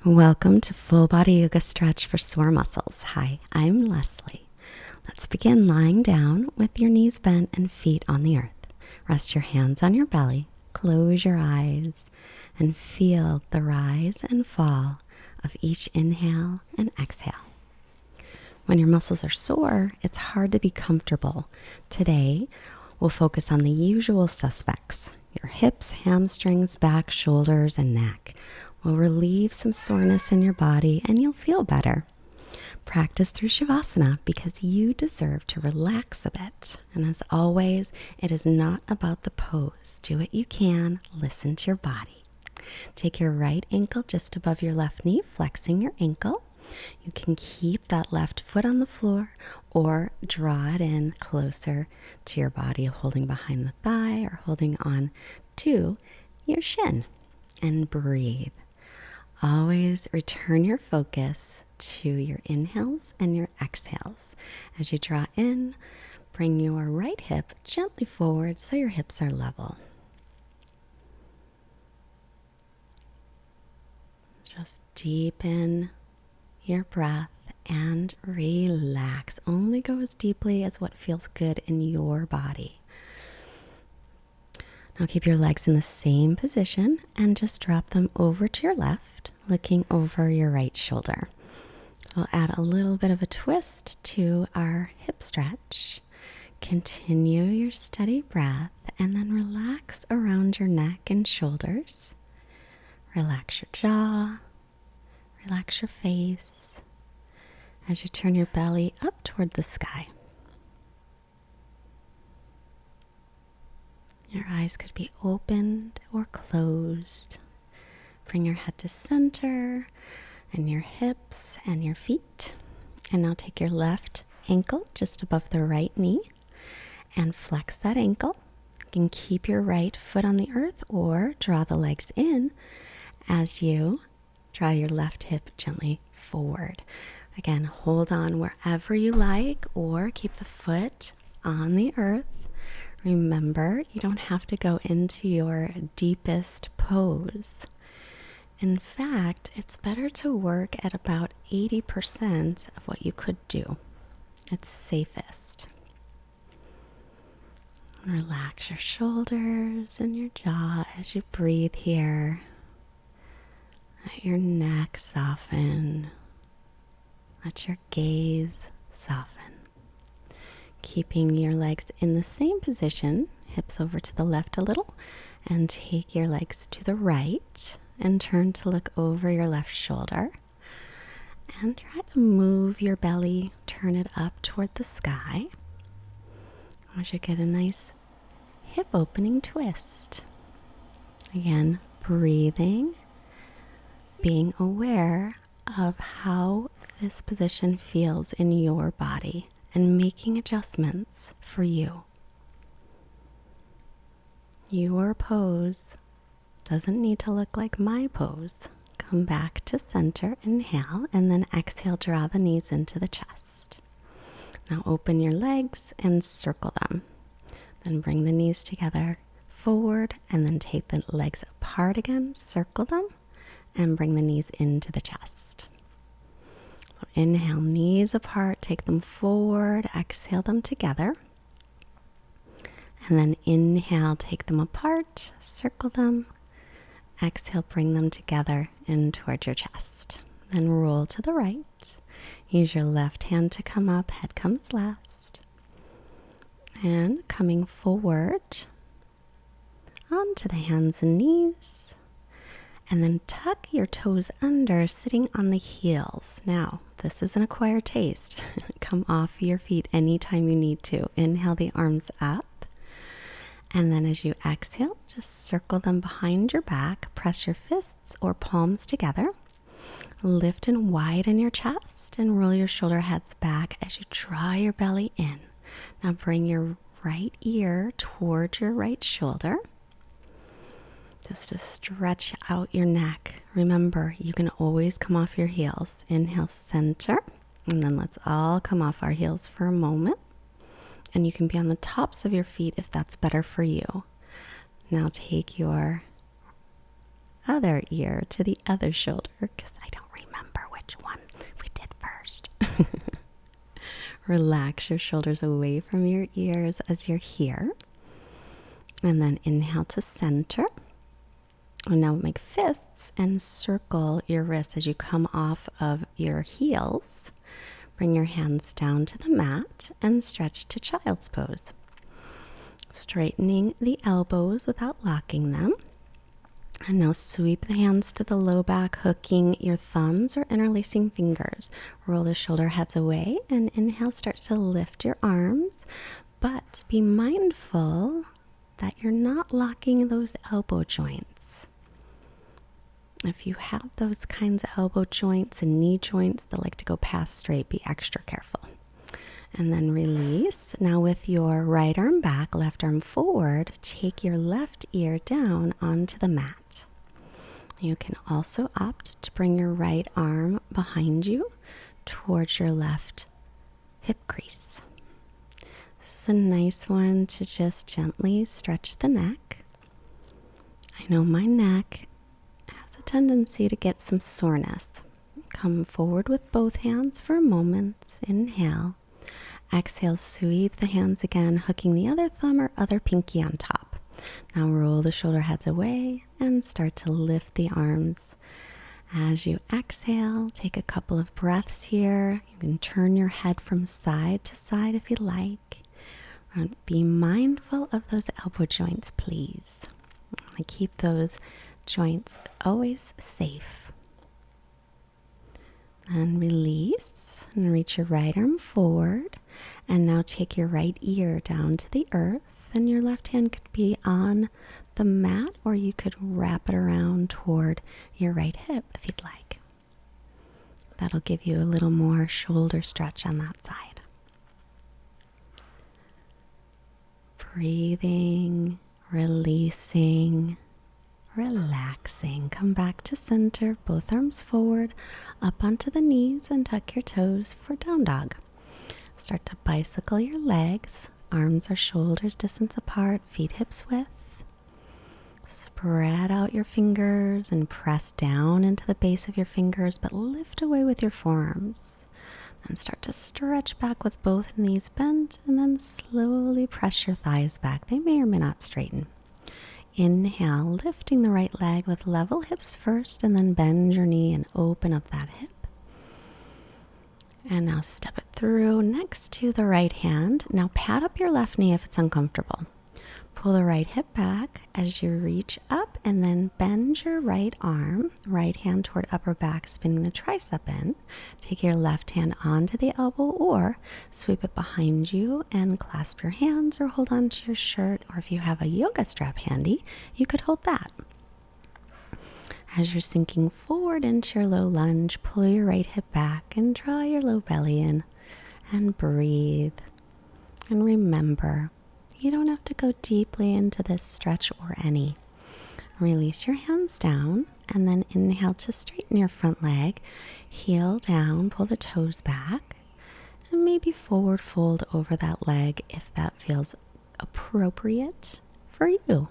Welcome to Full Body Yoga Stretch for Sore Muscles. Hi, I'm Leslie. Let's begin lying down with your knees bent and feet on the earth. Rest your hands on your belly, close your eyes, and feel the rise and fall of each inhale and exhale. When your muscles are sore, it's hard to be comfortable. Today, we'll focus on the usual suspects: your hips, hamstrings, back, shoulders, and neck. Will relieve some soreness in your body and you'll feel better. Practice through Shavasana because you deserve to relax a bit. And as always, it is not about the pose. Do what you can. Listen to your body. Take your right ankle just above your left knee, flexing your ankle. You can keep that left foot on the floor or draw it in closer to your body, holding behind the thigh or holding on to your shin. And breathe. Always return your focus to your inhales and your exhales. As you draw in, bring your right hip gently forward so your hips are level. Just deepen your breath and relax. Only go as deeply as what feels good in your body. Now keep your legs in the same position and just drop them over to your left, looking over your right shoulder. We'll add a little bit of a twist to our hip stretch. Continue your steady breath and then relax around your neck and shoulders. Relax your jaw, relax your face as you turn your belly up toward the sky. Your eyes could be opened or closed. Bring your head to center and your hips and your feet. And now take your left ankle just above the right knee and flex that ankle. You can keep your right foot on the earth or draw the legs in as you draw your left hip gently forward. Again, hold on wherever you like or keep the foot on the earth. Remember, you don't have to go into your deepest pose. In fact, it's better to work at about 80% of what you could do. It's safest. Relax your shoulders and your jaw as you breathe here. Let your neck soften. Let your gaze soften. Keeping your legs in the same position, hips over to the left a little, and take your legs to the right and turn to look over your left shoulder. And try to move your belly, turn it up toward the sky. I want you to get a nice hip opening twist. Again, breathing, being aware of how this position feels in your body, and making adjustments for you. Your pose doesn't need to look like my pose. Come back to center, inhale, and then exhale, draw the knees into the chest. Now open your legs and circle them. Then bring the knees together forward and then take the legs apart again, circle them, and bring the knees into the chest. So inhale, knees apart, take them forward, exhale them together. And then inhale, take them apart, circle them. Exhale, bring them together in towards your chest. Then roll to the right. Use your left hand to come up, head comes last. And coming forward, onto the hands and knees. And then tuck your toes under, sitting on the heels. Now, this is an acquired taste. Come off your feet anytime you need to. Inhale the arms up. And then as you exhale, just circle them behind your back. Press your fists or palms together. Lift and widen your chest and roll your shoulder heads back as you draw your belly in. Now bring your right ear toward your right shoulder. Just to stretch out your neck. Remember, you can always come off your heels. Inhale, center, and then let's all come off our heels for a moment. And you can be on the tops of your feet if that's better for you. Now take your other ear to the other shoulder, because I Relax your shoulders away from your ears as you're here. And then inhale to center. And now make fists and circle your wrists as you come off of your heels. Bring your hands down to the mat and stretch to child's pose. Straightening the elbows without locking them. And now sweep the hands to the low back, hooking your thumbs or interlacing fingers. Roll the shoulder heads away and inhale, start to lift your arms, but be mindful that you're not locking those elbow joints. If you have those kinds of elbow joints and knee joints that like to go past straight, be extra careful. And then release. Now with your right arm back, left arm forward, take your left ear down onto the mat. You can also opt to bring your right arm behind you towards your left hip crease. This is a nice one to just gently stretch the neck. I know my neck has a tendency to get some soreness. Come forward with both hands for a moment. Inhale. Exhale, sweep the hands again, hooking the other thumb or other pinky on top. Now roll the shoulder heads away and start to lift the arms. As you exhale, take a couple of breaths here. You can turn your head from side to side if you like. Be mindful of those elbow joints, please. Keep those joints always safe. And release and reach your right arm forward. And now take your right ear down to the earth. And your left hand could be on the mat, or you could wrap it around toward your right hip if you'd like. That'll give you a little more shoulder stretch on that side. Breathing, releasing, relaxing. Come back to center, both arms forward, up onto the knees, and tuck your toes for down dog. Start to bicycle your legs. Arms are shoulders distance apart, feet hips width. Spread out your fingers and press down into the base of your fingers, but lift away with your forearms. Then start to stretch back with both knees bent, and then slowly press your thighs back. They may or may not straighten. Inhale, lifting the right leg with level hips first, and then bend your knee and open up that hip. And now step it through next to the right hand. Now pat up your left knee if it's uncomfortable. Pull the right hip back as you reach up, and then bend your right arm, right hand toward upper back, spinning the tricep in. Take your left hand onto the elbow or sweep it behind you and clasp your hands or hold on to your shirt, or if you have a yoga strap handy, you could hold that. As you're sinking forward into your low lunge, pull your right hip back and draw your low belly in and breathe. And remember, you don't have to go deeply into this stretch or any. Release your hands down and then inhale to straighten your front leg. Heel down, pull the toes back, and maybe forward fold over that leg if that feels appropriate for you.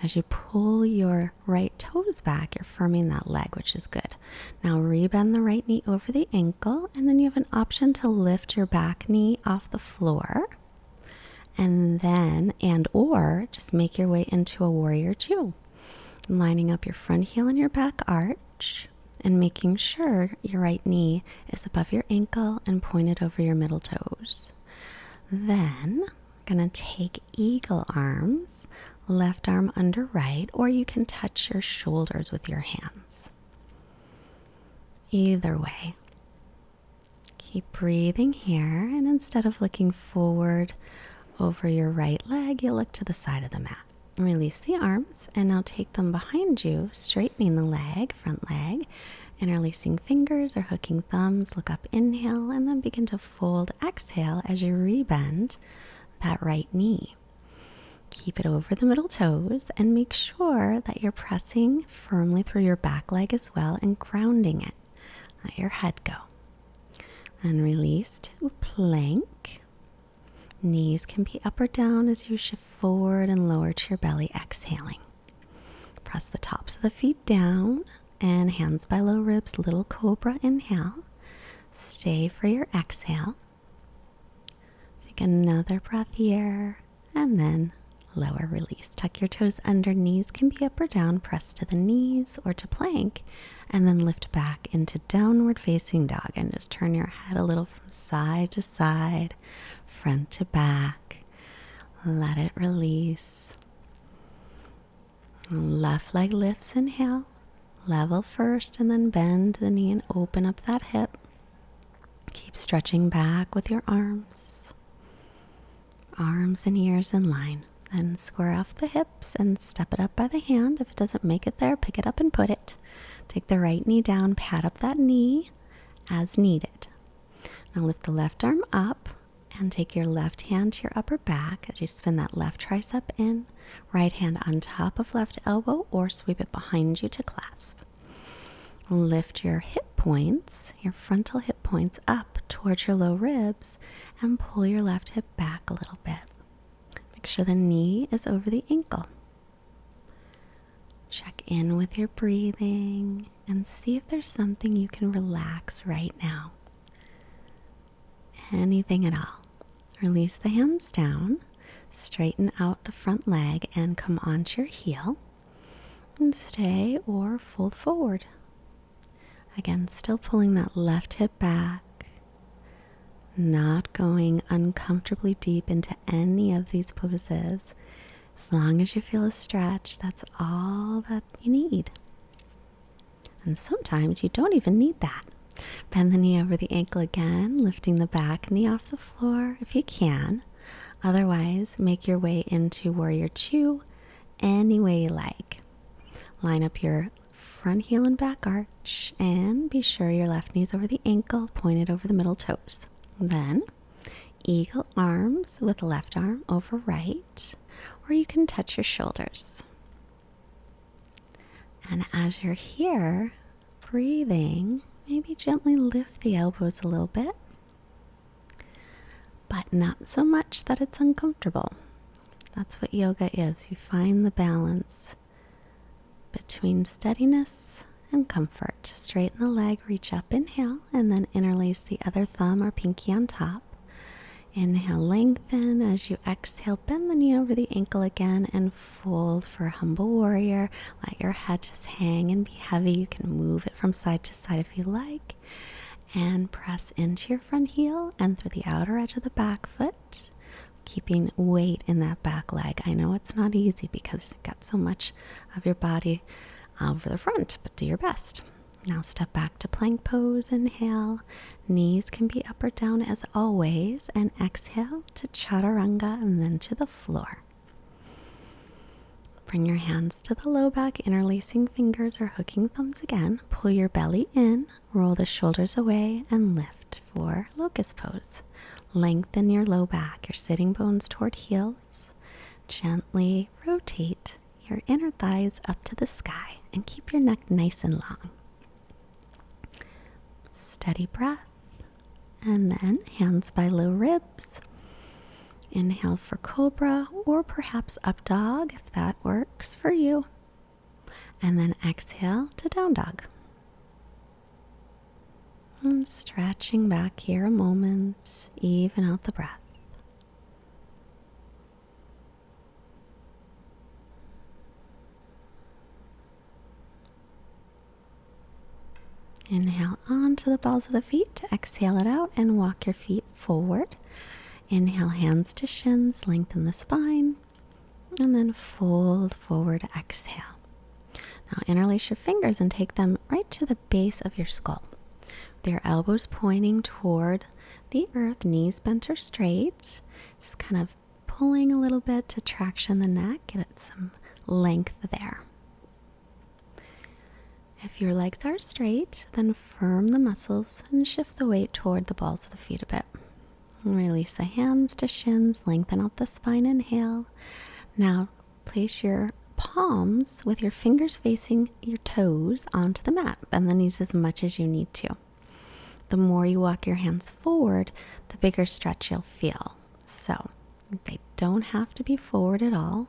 As you pull your right toes back, you're firming that leg, which is good. Now rebend the right knee over the ankle, and then you have an option to lift your back knee off the floor. And then, or just make your way into a warrior two. Lining up your front heel and your back arch, and making sure your right knee is above your ankle and pointed over your middle toes. Then, gonna take eagle arms, left arm under right, or you can touch your shoulders with your hands. Either way. Keep breathing here, and instead of looking forward over your right leg, you'll look to the side of the mat. Release the arms, and now take them behind you, straightening the leg, front leg, interlacing fingers or hooking thumbs. Look up, inhale, and then begin to fold, exhale as you rebend that right knee. Keep it over the middle toes and make sure that you're pressing firmly through your back leg as well and grounding it. Let your head go. And release to plank. Knees can be up or down as you shift forward and lower to your belly, exhaling. Press the tops of the feet down and hands by low ribs, little cobra, inhale. Stay for your exhale. Take another breath here, and then lower release. Tuck your toes under. Knees can be up or down. Press to the knees or to plank, and then lift back into downward facing dog. And just turn your head a little from side to side, front to back. Let it release. Left leg lifts, inhale. Level first, and then bend the knee and open up that hip. Keep stretching back with your arms. Arms and ears in line. Then square off the hips and step it up by the hand. If it doesn't make it there, pick it up and put it. Take the right knee down, pat up that knee as needed. Now lift the left arm up and take your left hand to your upper back as you spin that left tricep in. Right hand on top of left elbow or sweep it behind you to clasp. Lift your hip points, your frontal hip points up towards your low ribs and pull your left hip back a little bit. Make sure the knee is over the ankle. Check in with your breathing and see if there's something you can relax right now. Anything at all. Release the hands down, straighten out the front leg and come onto your heel. And stay or fold forward. Again, still pulling that left hip back. Not going uncomfortably deep into any of these poses. As long as you feel a stretch, that's all that you need. And sometimes you don't even need that. Bend the knee over the ankle again, lifting the back knee off the floor if you can. Otherwise, make your way into Warrior Two any way you like. Line up your front heel and back arch, and be sure your left knee's over the ankle, pointed over the middle toes. Then, eagle arms with left arm over right, or you can touch your shoulders. And as you're here, breathing, maybe gently lift the elbows a little bit, but not so much that it's uncomfortable. That's what yoga is. You find the balance between steadiness and comfort. Straighten the leg, reach up, inhale, and then interlace the other thumb or pinky on top. Inhale, lengthen. As you exhale, bend the knee over the ankle again and fold for humble warrior. Let your head just hang and be heavy. You can move it from side to side if you like. And press into your front heel and through the outer edge of the back foot, keeping weight in that back leg. I know it's not easy because you've got so much of your body over the front, but do your best. Now step back to plank pose, inhale. Knees can be up or down as always, and exhale to chaturanga and then to the floor. Bring your hands to the low back, interlacing fingers or hooking thumbs again. Pull your belly in, roll the shoulders away, and lift for locust pose. Lengthen your low back, your sitting bones toward heels. Gently rotate your inner thighs up to the sky and keep your neck nice and long. Steady breath, and then hands by low ribs. Inhale for cobra or perhaps up dog if that works for you. And then exhale to down dog. And stretching back here a moment, even out the breath. Inhale onto the balls of the feet, exhale it out and walk your feet forward. Inhale, hands to shins, lengthen the spine, and then fold forward, exhale. Now interlace your fingers and take them right to the base of your skull. With your elbows pointing toward the earth, knees bent or straight, just kind of pulling a little bit to traction the neck, get some length there. If your legs are straight, then firm the muscles and shift the weight toward the balls of the feet a bit. And release the hands to shins, lengthen out the spine, inhale. Now place your palms with your fingers facing your toes onto the mat. Bend the knees as much as you need to. The more you walk your hands forward, the bigger stretch you'll feel. So they don't have to be forward at all,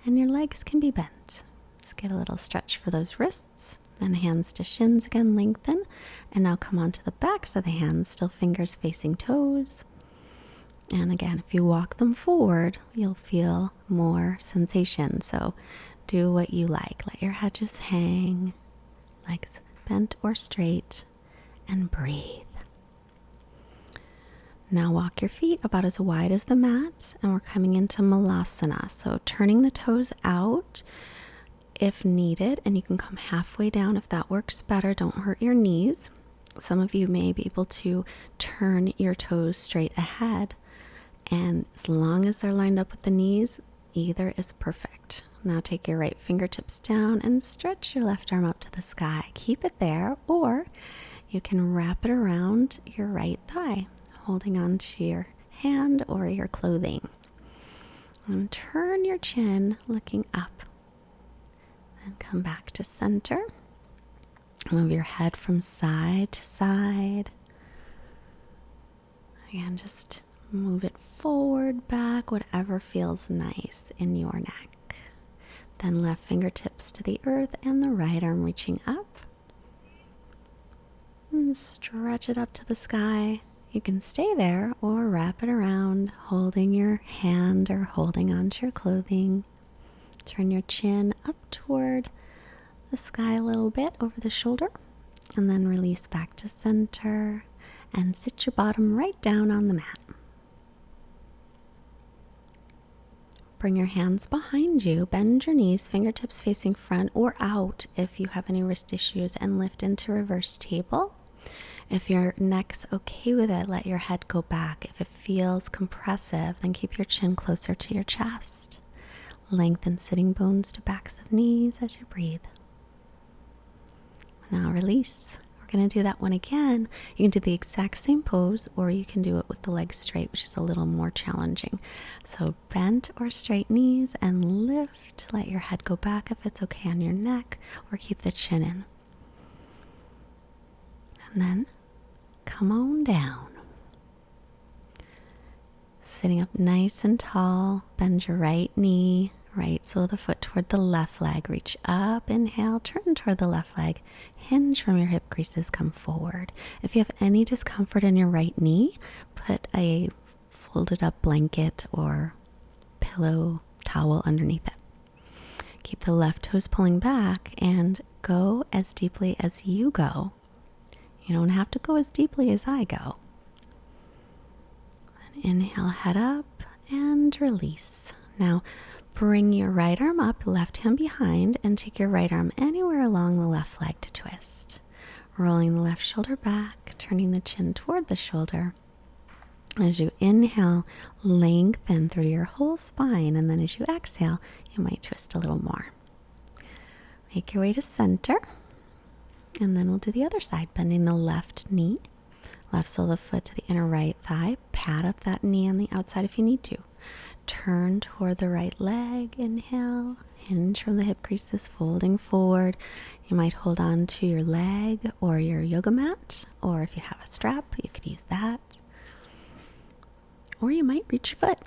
and your legs can be bent. Just get a little stretch for those wrists. Then hands to shins again, lengthen. And now come onto the backs of the hands, still fingers facing toes. And again, if you walk them forward, you'll feel more sensation. So do what you like. Let your head just hang, legs bent or straight, and breathe. Now walk your feet about as wide as the mat, and we're coming into Malasana. So turning the toes out if needed, and you can come halfway down if that works better. Don't hurt your knees. Some of you may be able to turn your toes straight ahead, and as long as they're lined up with the knees, either is perfect. Now take your right fingertips down and stretch your left arm up to the sky. Keep it there, or you can wrap it around your right thigh, holding on to your hand or your clothing. And turn your chin looking up. And come back to center. Move your head from side to side. Again, just move it forward, back, whatever feels nice in your neck. Then left fingertips to the earth and the right arm reaching up. And stretch it up to the sky. You can stay there or wrap it around, holding your hand or holding onto your clothing. Turn your chin up toward the sky a little bit over the shoulder, and then release back to center and sit your bottom right down on the mat. Bring your hands behind you, bend your knees, fingertips facing front or out if you have any wrist issues, and lift into reverse table. If your neck's okay with it, let your head go back. If it feels compressive, then keep your chin closer to your chest. Lengthen sitting bones to backs of knees as you breathe. Now release. We're going to do that one again. You can do the exact same pose, or you can do it with the legs straight, which is a little more challenging. So bent or straight knees and lift. Let your head go back if it's okay on your neck, or keep the chin in. And then come on down. Sitting up nice and tall, bend your right knee, right sole of the foot toward the left leg. Reach up, inhale, turn toward the left leg. Hinge from your hip creases, come forward. If you have any discomfort in your right knee, put a folded up blanket or pillow towel underneath it. Keep the left toes pulling back and go as deeply as you go. You don't have to go as deeply as I go. And inhale, head up and release. Now bring your right arm up, left hand behind, and take your right arm anywhere along the left leg to twist. Rolling the left shoulder back, turning the chin toward the shoulder. As you inhale, lengthen through your whole spine, and then as you exhale, you might twist a little more. Make your way to center. And then we'll do the other side, bending the left knee, left sole of the foot to the inner right thigh. Pat up that knee on the outside if you need to. Turn toward the right leg, inhale, hinge from the hip creases, folding forward. You might hold on to your leg or your yoga mat, or if you have a strap, you could use that. Or you might reach your foot.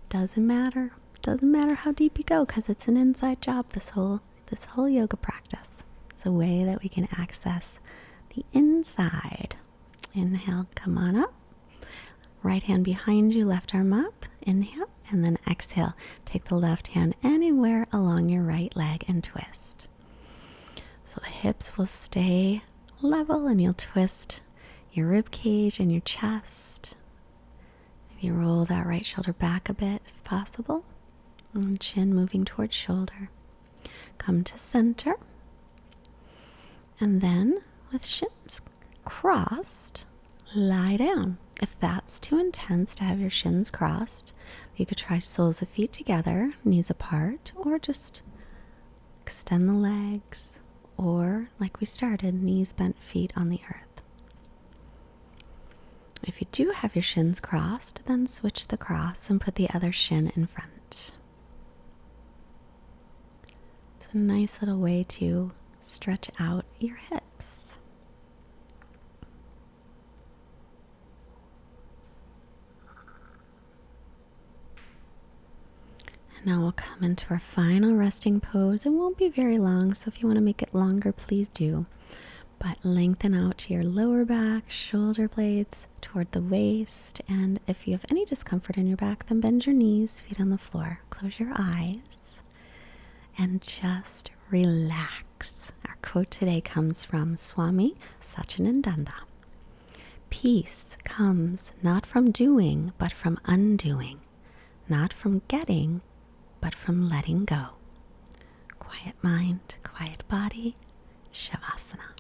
Doesn't matter. Doesn't matter how deep you go, because it's an inside job, this whole yoga practice. It's a way that we can access the inside. Inhale, come on up. Right hand behind you, left arm up. Inhale, and then exhale. Take the left hand anywhere along your right leg and twist. So the hips will stay level, and you'll twist your rib cage and your chest. Maybe roll that right shoulder back a bit if possible. And chin moving towards shoulder. Come to center. And then, with shins crossed, lie down. If that's too intense to have your shins crossed, you could try soles of feet together, knees apart, or just extend the legs, or, like we started, knees bent, feet on the earth. If you do have your shins crossed, then switch the cross and put the other shin in front. It's a nice little way to stretch out your hips. And now we'll come into our final resting pose. It won't be very long, so if you want to make it longer, please do. But lengthen out to your lower back, shoulder blades toward the waist. And if you have any discomfort in your back, then bend your knees, feet on the floor. Close your eyes and just relax. Our quote today comes from Swami Satchidananda. Peace comes not from doing, but from undoing. Not from getting, but from letting go. Quiet mind, quiet body, Shavasana.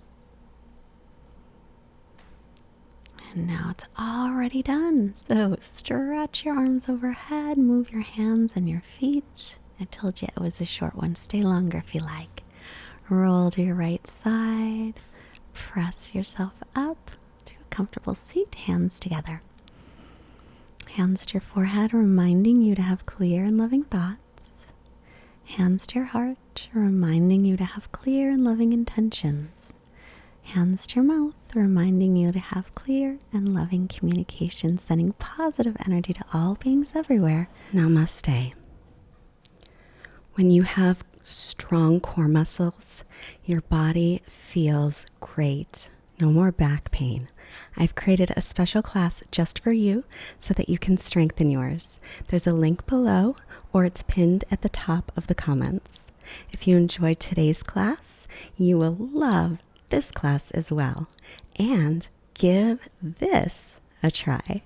And now it's already done. So stretch your arms overhead, move your hands and your feet. I told you it was a short one. Stay longer if you like. Roll to your right side. Press yourself up to a comfortable seat, hands together. Hands to your forehead, reminding you to have clear and loving thoughts. Hands to your heart, reminding you to have clear and loving intentions. Hands to your mouth, reminding you to have clear and loving communication, sending positive energy to all beings everywhere. Namaste. When you have strong core muscles, your body feels great. No more back pain. I've created a special class just for you so that you can strengthen yours. There's a link below, or it's pinned at the top of the comments. If you enjoyed today's class, you will love this class as well. And give this a try.